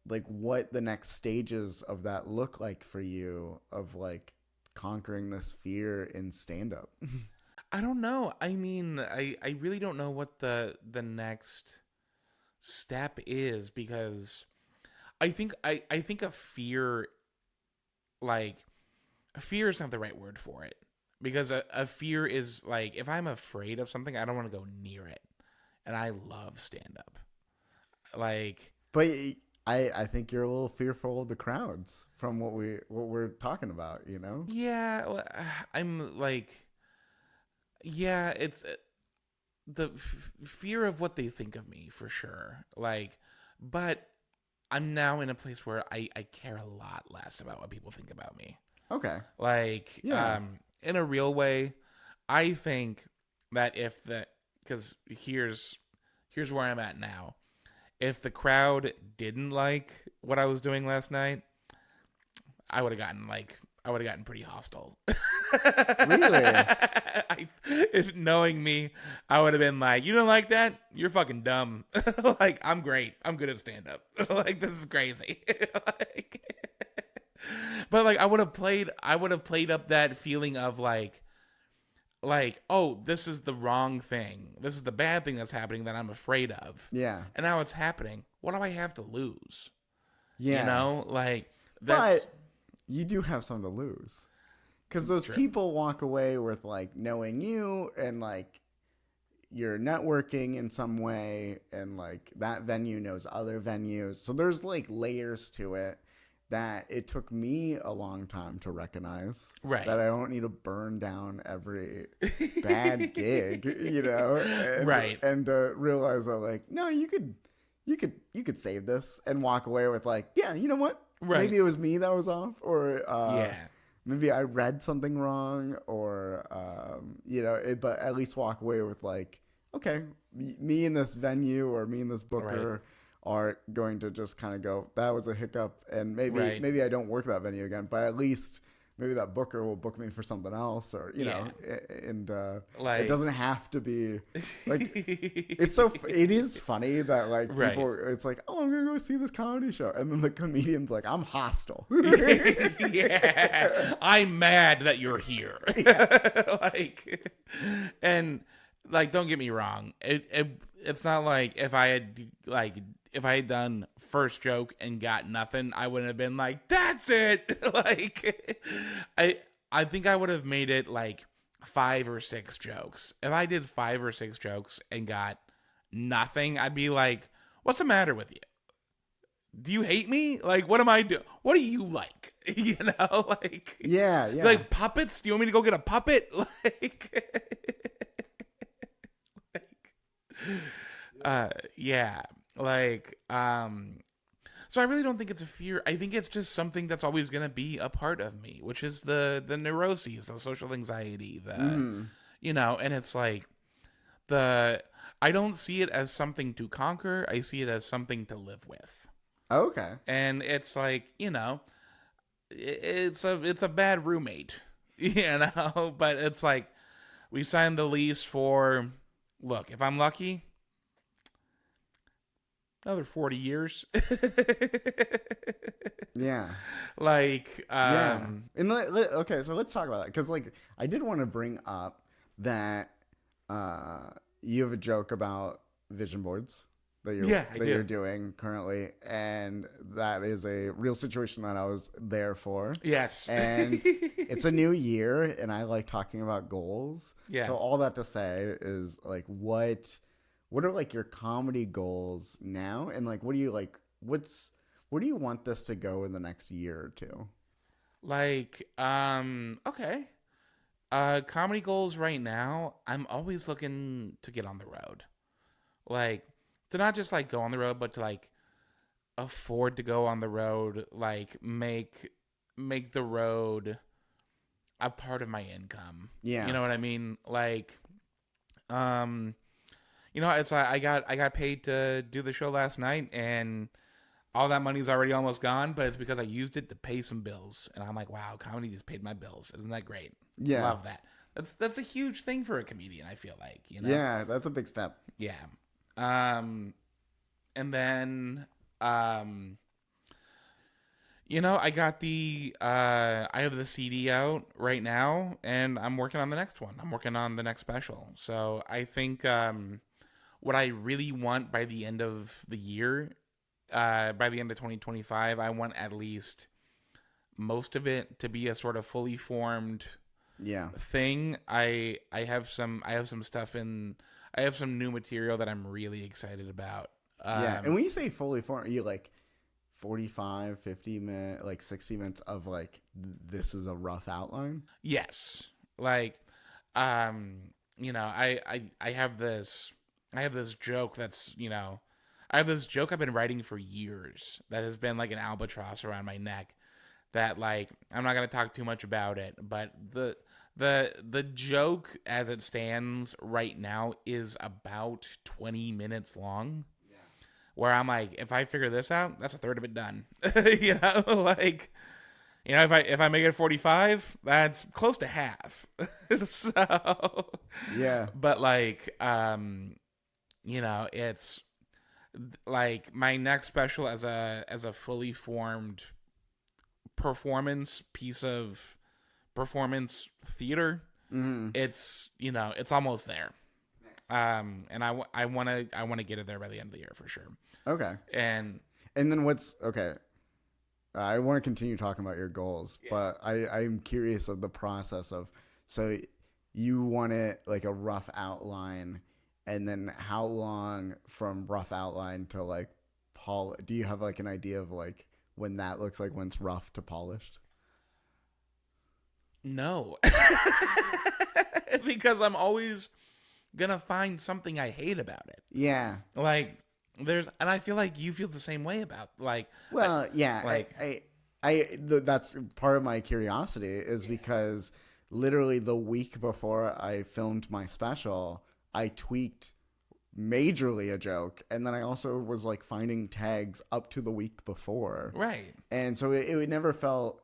like, what the next stages of that look like for you, of, like, conquering this fear in stand-up. I don't know. I mean, I really don't know what the next step is, because I think a fear, like, fear is not the right word for it, because a fear is like, if I'm afraid of something, I don't want to go near it, and I love stand up, like. But I think you're a little fearful of the crowds from what we're talking about, you know? Yeah, well, I'm like, yeah, it's the fear of what they think of me, for sure. Like, but I'm now in a place where I care a lot less about what people think about me. Okay. Like, Yeah. in a real way, I think that because here's where I'm at now. If the crowd didn't like what I was doing last night, I would have gotten pretty hostile. Really? If knowing me, I would have been like, "You don't like that? You're fucking dumb." Like, I'm great. I'm good at stand up. Like, this is crazy. Like, but like, I would have played up that feeling of like, oh, this is the wrong thing. This is the bad thing that's happening that I'm afraid of. Yeah. And now it's happening. What do I have to lose? Yeah. You know, like, that's But you do have something to lose. Because those people walk away with, like, knowing you and, like, you're networking in some way, and, like, that venue knows other venues. So there's, like, layers to it that it took me a long time to recognize. Right. That I don't need to burn down every bad gig, you know? And, Right. And realize that, like, no, you could save this and walk away with, like, yeah, you know what? Right. Maybe it was me that was off, or Yeah. maybe I read something wrong, or you know, but at least walk away with, like, okay, me in this venue or me in this booker are going to just kind of go, that was a hiccup, and maybe I don't work that venue again, but at least maybe that booker will book me for something else, or you know, and like, it doesn't have to be like it is funny that, like, people, it's like, oh, I'm gonna go see this comedy show, and then the comedian's like, I'm hostile. Yeah, I'm mad that you're here. Like, and like, don't get me wrong, it's not like if I had done first joke and got nothing, I wouldn't have been like, that's it. Like, I think I would have made it like 5 or 6 jokes. If I did 5 or 6 jokes and got nothing, I'd be like, what's the matter with you? Do you hate me? Like, what am I doing? What do you like? You know, like, yeah. Like, puppets? Do you want me to go get a puppet? Yeah. Like, so I really don't think it's a fear. I think it's just something that's always going to be a part of me, which is the neuroses, the social anxiety, you know, and it's like I don't see it as something to conquer. I see it as something to live with. Okay. And it's like, you know, it's a bad roommate, you know, but it's like, we signed the lease for, look, if I'm lucky, another 40 years. Yeah. Like, yeah. And okay, so let's talk about that, because, like, I did want to bring up that you have a joke about vision boards that you're doing currently, and that is a real situation that I was there for. Yes. And it's a new year, and I like talking about goals. Yeah. So all that to say is, like, what are, like, your comedy goals now, and, like, what do you you want this to go in the next year or two? Like, okay. Comedy goals right now, I'm always looking to get on the road. Like, to not just, like, go on the road, but to, like, afford to go on the road, like, make the road a part of my income. Yeah. You know what I mean? Like, you know, it's like, I got paid to do the show last night, and all that money's already almost gone, but it's because I used it to pay some bills. And I'm like, wow, comedy just paid my bills. Isn't that great? Yeah. Love that. That's a huge thing for a comedian, I feel like, you know? Yeah, that's a big step. Yeah. And then, you know, I got I have the CD out right what I really want by the end of the year, by the end of 2025, I want at least most of it to be a sort of fully formed thing. I have some stuff I have some new material that I'm really excited about. And when you say fully formed, are you like 45, 50 minutes, like 60 minutes of like, this is a rough outline? Yes. Like, you know, I have this joke that's, you know, I have this joke I've been writing for years that has been like an albatross around my neck that, like, I'm not going to talk too much about it, but the joke as it stands right now is about 20 minutes long. Where I'm like, if I figure this out, that's a third of it done. You know, like, you know, if I make it 45, that's close to half. So Yeah. but like, you know, it's like my next special as a fully formed performance piece of performance theater. It's, you know, it's almost there. And I want to get it there by the end of the year for sure. Okay. And then what's okay? I want to continue talking about your goals, but I'm curious of the process of, so you want it like a rough outline, and then how long from rough outline to like do you have like an idea of like when that looks like, when it's rough to polished? No. Because I'm always gonna find something I hate about it. Yeah. Like, and I feel like you feel the same way about, like, well, yeah, like, that's part of my curiosity is because literally the week before I filmed my special, I tweaked majorly a joke, and then I also was like finding tags up to the week before. Right. And so it never felt,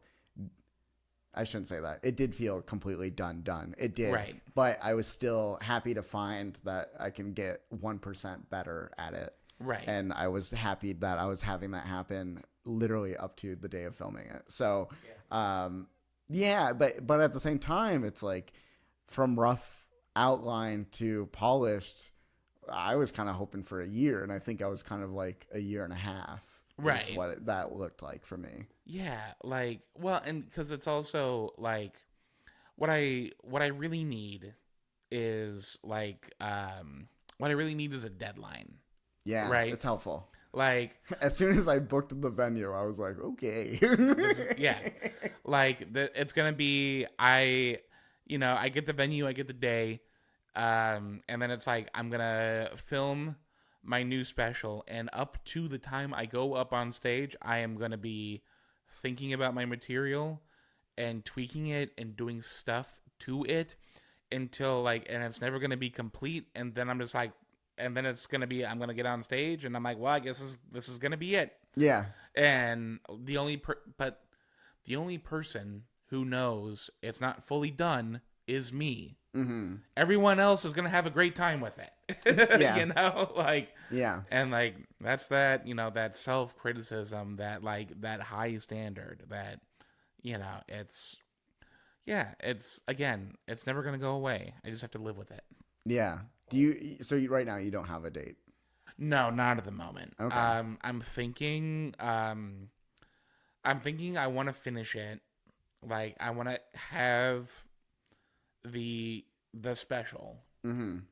I shouldn't say that. It did feel completely done. It did. Right. But I was still happy to find that I can get 1% better at it. Right. And I was happy that I was having that happen literally up to the day of filming it. So, but at the same time, it's like from rough outline to polished, I was kind of hoping for a year, and I think I was kind of like a year and a half. Right. Is what that looked like for me. Yeah, like, well, and because it's also like what I really need is like what I really need is a deadline. Yeah, right. It's helpful. Like, as soon as I booked the venue, I was like, okay. Like it's gonna be, I get the venue, I get the day, and then it's like I'm gonna film my new special, and up to the time I go up on stage, I am gonna be thinking about my material and tweaking it and doing stuff to it until, like, and it's never gonna be complete, and then I'm just like, and then it's gonna be, I'm gonna get on stage and I'm like, well, I guess this is gonna be it. Yeah. And the only person who knows it's not fully done is me. Mm-hmm. Everyone else is gonna have a great time with it. Yeah. You know, like, yeah. And like, that's that, you know, that self-criticism, that like that high standard that, you know, it's again, it's never gonna go away. I just have to live with it. Yeah. Right now you don't have a date? No, not at the moment. Okay. I'm thinking I want to finish it. Like, I want to have the special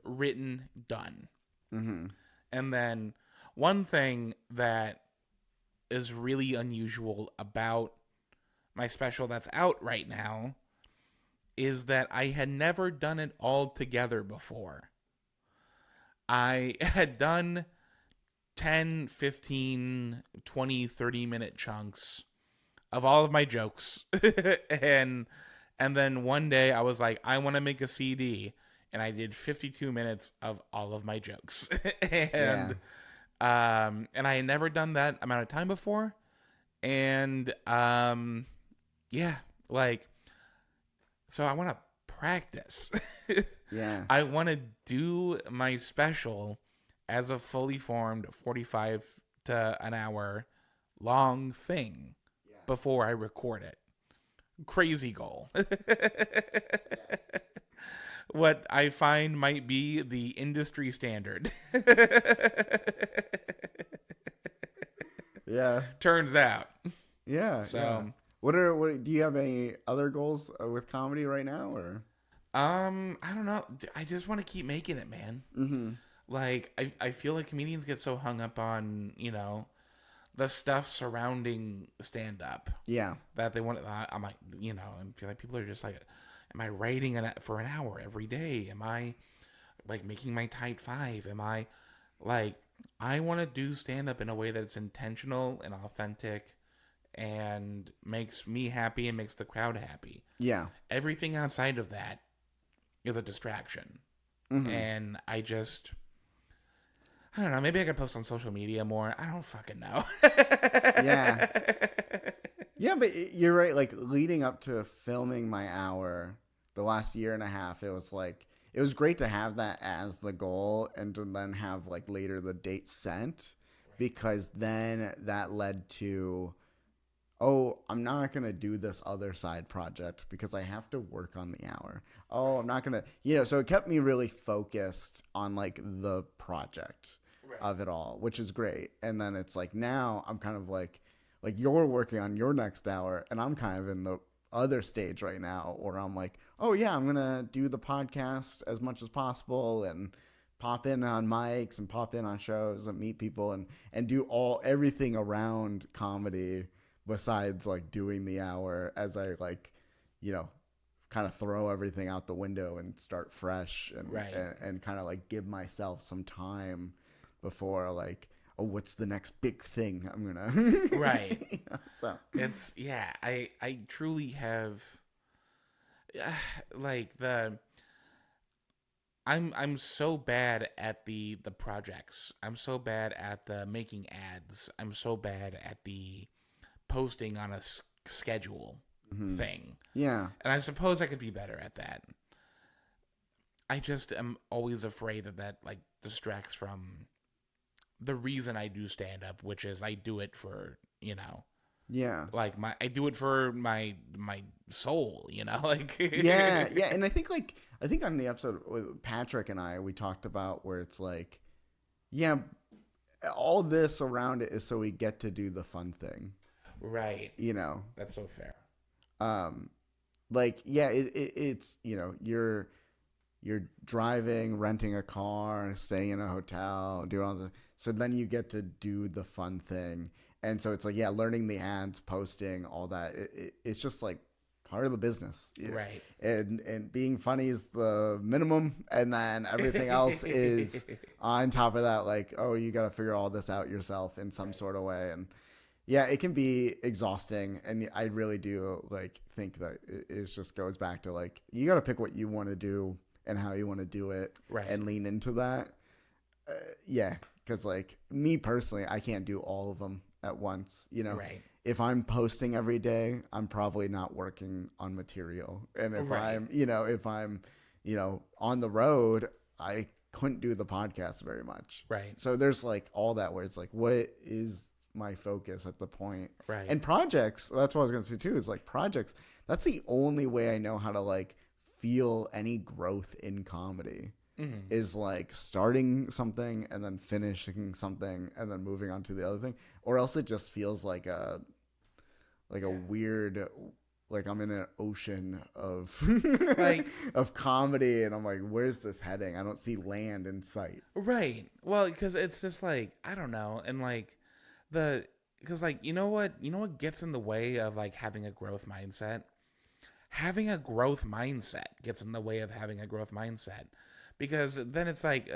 written, done. Mm-hmm. And then one thing that is really unusual about my special that's out right now is that I had never done it all together before. I had done 10, 15, 20, 30-minute chunks of all of my jokes. and then one day I was like, I want to make a CD. And I did 52 minutes of all of my jokes. And I had never done that amount of time before. And so I want to practice. Yeah. I want to do my special as a fully formed 45 to an hour long thing before I record it. Crazy goal. what I find might be the industry standard. Yeah. Turns out. Yeah. So, Yeah. What do you have any other goals with comedy right now, or? I don't know. I just want to keep making it, man. Mm-hmm. Like, I feel like comedians get so hung up on, the stuff surrounding stand up Yeah. that they want. I'm like, and feel like people are just like, am I writing for an hour every day? Am I like making my tight five? Am I like, I want to do stand up in a way that's intentional and authentic and makes me happy and makes the crowd happy. Yeah. Everything outside of that is a distraction. Mm-hmm. And I don't know, maybe I could post on social media more. I don't fucking know. Yeah. Yeah, but you're right. Like, leading up to filming my hour, the last year and a half, it was great to have that as the goal and to then have like later the date sent, because then that led to, oh, I'm not going to do this other side project because I have to work on the hour. Oh, I'm not going to, so it kept me really focused on like the project of it all, which is great. And then it's like, now I'm kind of like you're working on your next hour and I'm kind of in the other stage right now where I'm like, oh yeah, I'm going to do the podcast as much as possible and pop in on mics and pop in on shows and meet people and do everything around comedy besides like doing the hour, as I like, kind of throw everything out the window and start fresh and kind of like give myself some time before like, oh, what's the next big thing I'm gonna Right. So it's I truly have like I'm so bad at the projects. I'm so bad at the making ads. I'm so bad at the posting on a schedule thing. Yeah. And I suppose I could be better at that. I just am always afraid that like distracts from the reason I do stand up, which is I do it for, Yeah. like I do it for my soul, like Yeah, and I think on the episode with Patrick and we talked about where it's like, yeah, all this around it is so we get to do the fun thing. Right. That's so fair. Like, yeah, it's, you're driving, renting a car, staying in a hotel, doing all so then you get to do the fun thing. And so it's like, yeah, learning the ads, posting, all that. It's just like part of the business. Right. And being funny is the minimum. And then everything else is on top of that. Like, oh, you got to figure all this out yourself in some sort of way. And yeah, it can be exhausting. And I really do like think that it just goes back to like, you got to pick what you want to do and how you want to do it. Right. And lean into that. Yeah. Because like me personally, I can't do all of them at once. Right. If I'm posting every day, I'm probably not working on material. And if I'm on the road, I couldn't do the podcast very much. Right. So there's like all that where it's like, what is my focus at the point? Right. And projects, that's what I was going to say too, is like projects. That's the only way I know how to like feel any growth in comedy. Is like starting something and then finishing something and then moving on to the other thing, or else it just feels like a weird, like I'm in an ocean of like of comedy and I'm like, where's this heading? I don't see land in sight. Right. Well, because it's just like, I don't know, and like because like you know what gets in the way of like having a growth mindset. Having a growth mindset gets in the way of having a growth mindset. Because then it's like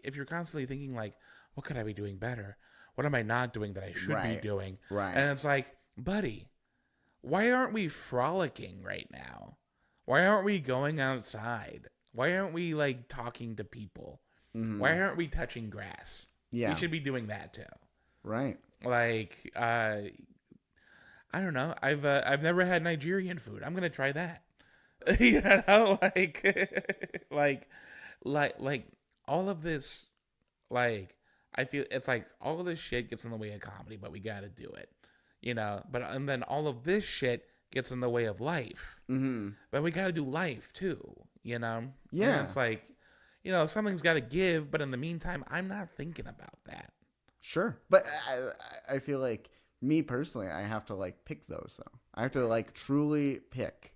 if you're constantly thinking like, what could I be doing better? What am I not doing that I should be doing? Right. And it's like, buddy, why aren't we frolicking right now? Why aren't we going outside? Why aren't we like talking to people? Mm-hmm. Why aren't we touching grass? Yeah. We should be doing that too. Right. Like, I don't know. I've never had Nigerian food. I'm gonna try that. Like all of this, like I feel it's like all of this shit gets in the way of comedy, but we got to do it, but and then all of this shit gets in the way of life. Mm-hmm. But we got to do life too, you know? Yeah. And it's like, you know, something's got to give, but in the meantime, I'm not thinking about that. Sure. But I feel like, me personally, I have to like pick those though. I have to like truly pick.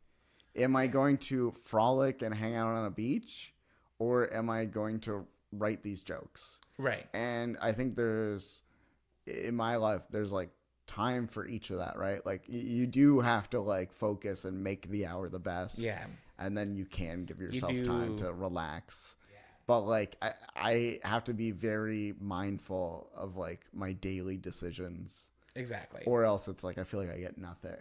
Am I going to frolic and hang out on a beach, or am I going to write these jokes? Right. And I think in my life, there's like time for each of that, right? Like you do have to like focus and make the hour the best. Yeah. And then you can give yourself do. time to relax. Yeah. But like I have to be very mindful of like my daily decisions. Exactly. Or else it's like I feel like I get nothing.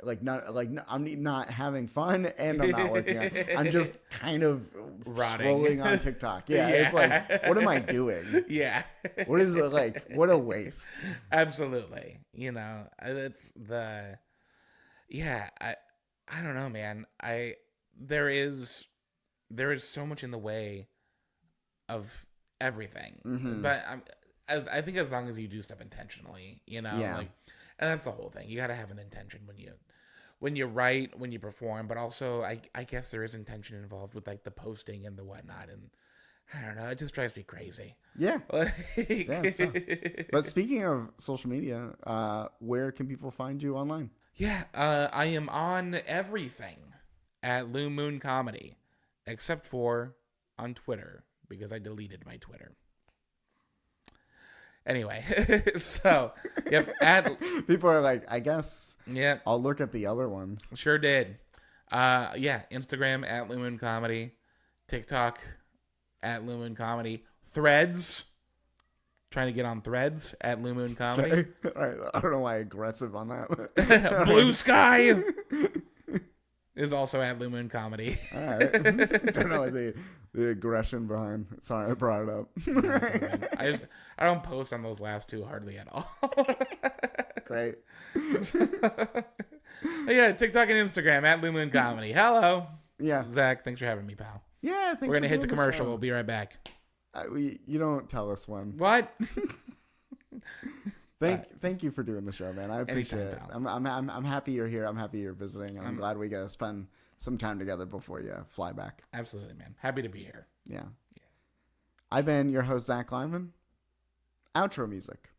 I'm not having fun and I'm not working out. I'm just kind of scrolling on TikTok. Yeah, yeah, it's like, what am I doing? Yeah. What is it like? What a waste. Absolutely. You know, it's the I don't know, man. There is so much in the way of everything. Mm-hmm. But I think as long as you do stuff intentionally, you know, Yeah. like, and that's the whole thing. You got to have an intention when you write, when you perform, but also I guess there is intention involved with like the posting and the whatnot. And I don't know, it just drives me crazy. Yeah. Like, Yeah, it's tough. But speaking of social media, where can people find you online? Yeah, I am on everything at Lou Moon Comedy, except for on Twitter, because I deleted my Twitter. Anyway, so, yep, People are like, I guess yep, I'll look at the other ones. sure did. Yeah, Instagram at Lou Moon Comedy, TikTok at Lou Moon Comedy, Threads, trying to get on Threads at Lou Moon Comedy. All right, I don't know why aggressive on that. Blue Sky is also at Lou Moon Comedy. All right. Don't know like the aggression behind. Sorry, I brought it up. I don't post on those last two hardly at all. Great. Yeah, TikTok and Instagram at Lou Moon Comedy. Hello. Yeah. Zach, thanks for having me, pal. Yeah, We're gonna hit the commercial. We'll be right back. You don't tell us when. What? Thank you for doing the show, man. I appreciate it. I'm happy you're here. I'm happy you're visiting, and I'm glad we get to spend some time together before you fly back. Absolutely, man. Happy to be here. Yeah. I've been your host, Zack Lyman. Outro music.